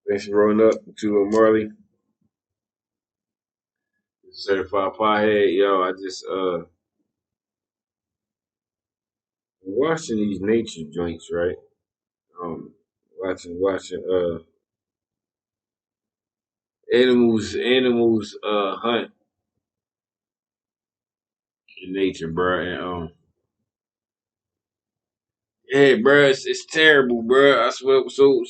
Thanks for rolling up to Marley, certified pothead. Yo, I just watching these nature joints, right? Um, watching animals hunt in nature, bro. And yeah, bro, it's terrible, bro. I swear. So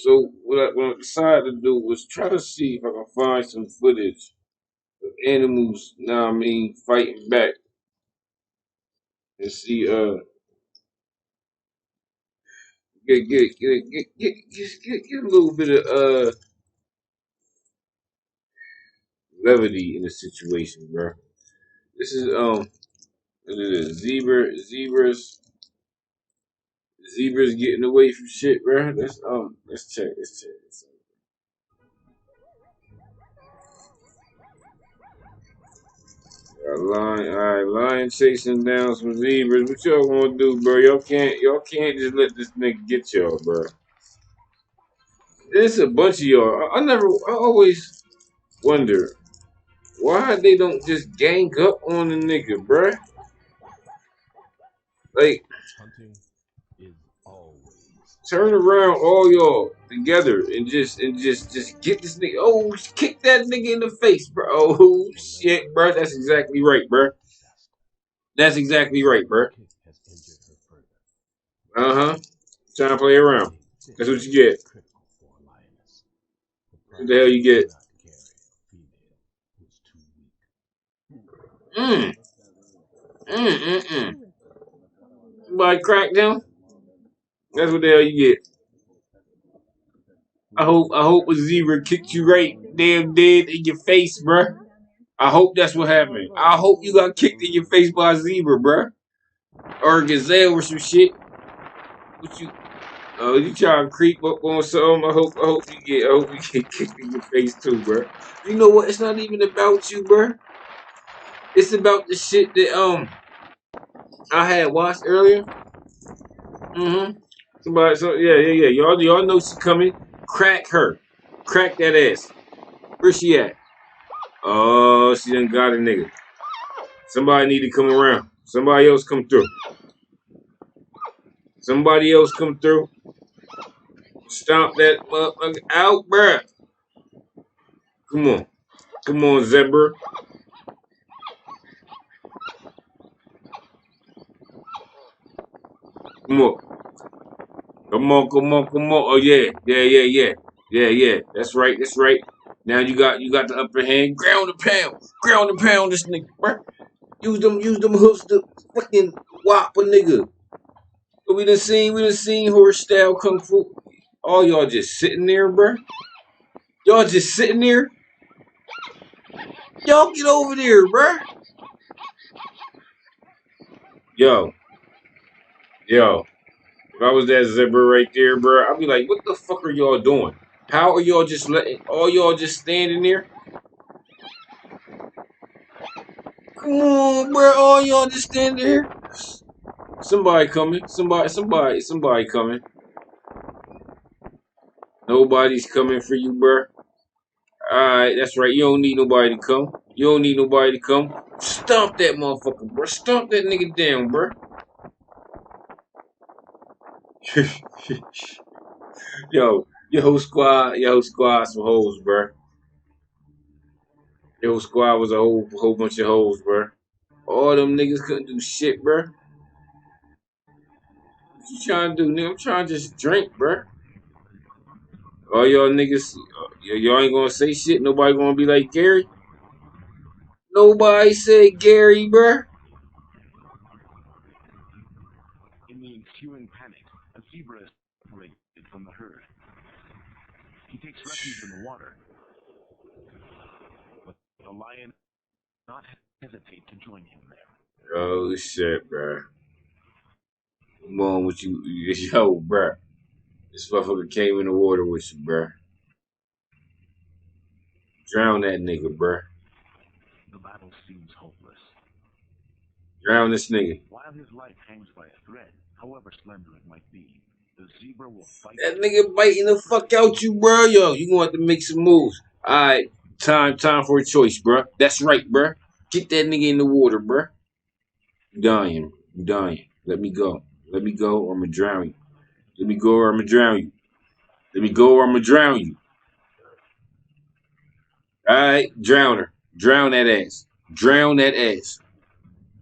what I decided to do was try to see if I can find some footage of animals. Now I mean, fighting back and see get a little bit of levity in the situation, bro. This is zebras getting away from shit, bro. Let's check. Lion chasing down some zebras. What y'all gonna do, bro? Y'all can't just let this nigga get y'all, bro. It's a bunch of y'all. I always wonder why they don't just gang up on the nigga, bro. Like, Hunting is always turn around all y'all together and just get this nigga. Oh, kick that nigga in the face, bro. Oh shit, bro. That's exactly right, bro. That's exactly right, bro. kick has injured her further. Uh huh. Trying to play around. That's what you get. Critical for a lioness. What the hell you get? Not carry a female who's too weak. Mm. Mm. Somebody cracked him. That's what the hell you get. I hope a zebra kicked you right damn dead in your face, bruh. I hope that's what happened. I hope you got kicked in your face by a zebra, bruh. Or a gazelle or some shit. What you you trying to creep up on something? I hope you get kicked in your face too, bruh. You know what? It's not even about you, bruh. It's about the shit that I had watched earlier. Mm-hmm. Yeah. Y'all know she's coming. Crack her. Crack that ass. Where she at? Oh, she done got a nigga. Somebody need to come around. Somebody else come through. Somebody else come through. Stomp that motherfucker out, bruh. Come on. Come on, zebra. Come on. Come on. Oh yeah. Yeah. That's right. Now you got the upper hand. Ground and pound this nigga, bruh. Use them hoofs to fucking whop a nigga. We done seen horse style kung fu. All y'all just sitting there, bruh. Y'all just sitting there. Y'all get over there, bruh. Yo, yo. If I was that zebra right there, bruh, I'd be like, what the fuck are y'all doing? How are y'all just letting all y'all just standing there? Come on, bruh. All y'all just standing there. Somebody coming. Somebody coming. Nobody's coming for you, bruh. Alright, that's right. You don't need nobody to come. You don't need nobody to come. Stomp that motherfucker, bro. Stomp that nigga down, bro. Yo, squad, some hoes, bro. Yo, squad was a whole bunch of hoes, bro. All them niggas couldn't do shit, bro. What you trying to do, nigga? I'm trying to just drink, bro. All y'all niggas, y'all ain't gonna say shit. Nobody gonna be like Gary. Nobody said Gary, bro. In the ensuing panic, a zebra is separated from the herd. He takes refuge in the water, but the lion does not hesitate to join him there. Oh shit, bro. Come on with you, yo, bro. This motherfucker came in the water with you, bro. Drown that nigga, bro. The battle seems hopeless. Drown this nigga. While his life hangs by a thread, however slender it might be, The zebra will fight. That nigga biting the fuck out you, bro. Yo, you gonna have to make some moves. Alright, time for a choice, bro. That's right, bro. Get that nigga in the water, bro. You dying. You dying. Let me go. Let me go or I'ma drown you. Let me go or I'ma drown you. Let me go or I'ma drown you. Alright, drown her. Drown that ass. Drown that ass.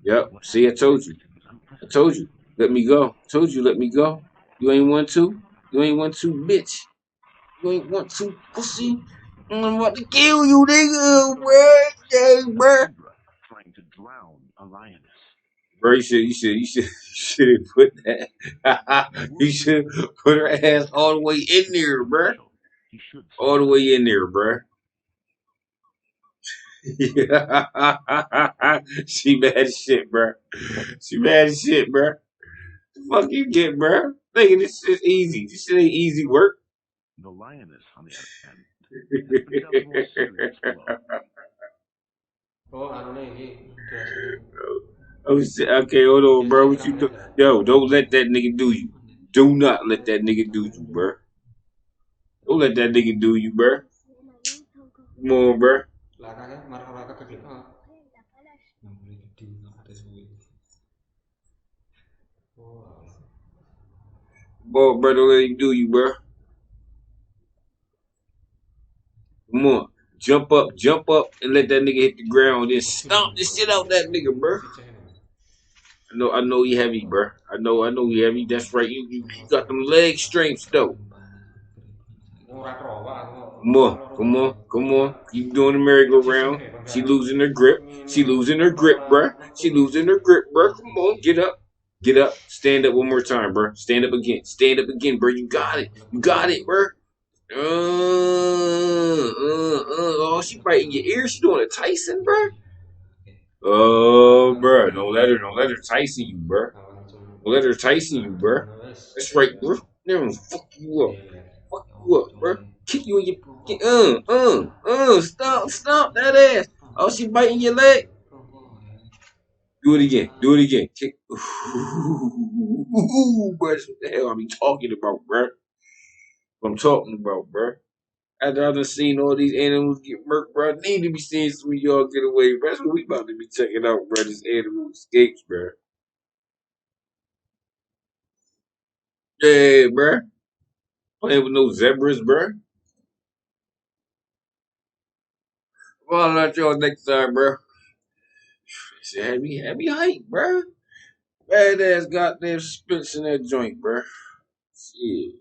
Yep. What See, I happened told next you. is I unprecedented. told you. Let me go. Told you let me go. You ain't want to? You ain't want to, bitch. You ain't want to, pussy. I'm about to kill you, nigga, bruh. Yeah, A bruh. zebra trying to drown a lioness. Bro, you should have put that. The You world should put her ass all the way in there, bruh. official. He should All the way in there, bruh. She mad as shit, bruh. She mad as shit, bruh. The fuck you get, bruh? Thinking this shit easy. This shit ain't easy work. The lioness, on the other hand, has been dealt a more serious blow. Oh, anu nih, ini jelasin nih. Oh shit. Okay, hold on, bro. Biasanya What you kenapa do? netral? Yo, don't let that nigga do you. Do not let that nigga do you, bro. Don't let that nigga do you, bro. Come on, bro. Lakanya, marah-marah ke klip. Yang boleh gede, nggak ada suwi. Oh, Come on, bro. Don't let him do you, bro. Come on. Jump up, and let that nigga hit the ground. Then stomp the shit out that nigga, bro. I know he heavy, bro. I know he heavy. That's right. You got them leg strengths though. Come on. Keep doing the merry-go-round. She losing her grip. She losing her grip, bruh. She losing her grip, bruh. Come on, get up. Get up. Stand up one more time, bruh. Stand up again. Stand up again, bruh. You got it. You got it, bruh. Oh, she biting your ear. She doing a Tyson, bruh. Oh, bruh. Don't let her Tyson you, bruh. Don't let her Tyson you, bruh. That's right, bruh. Never fuck you up. Fuck you up, bruh. Kick you in your stomp that ass. Oh, she biting your leg. Do it again. Do it again. Kick. Ooh, bruh. That's what the hell I be talking about, bruh. What I'm talking about, bruh. After I done seen all these animals get murked, bro, I need to be seeing some of y'all get away, bro. That's what we about to be checking out, bro. This animal escapes, bro. Yeah, bro. Playing with no zebras, bro. Well, I'll let y'all next time, bro. It's a heavy height, bro. Badass goddamn suspense in that joint, bro. Shit.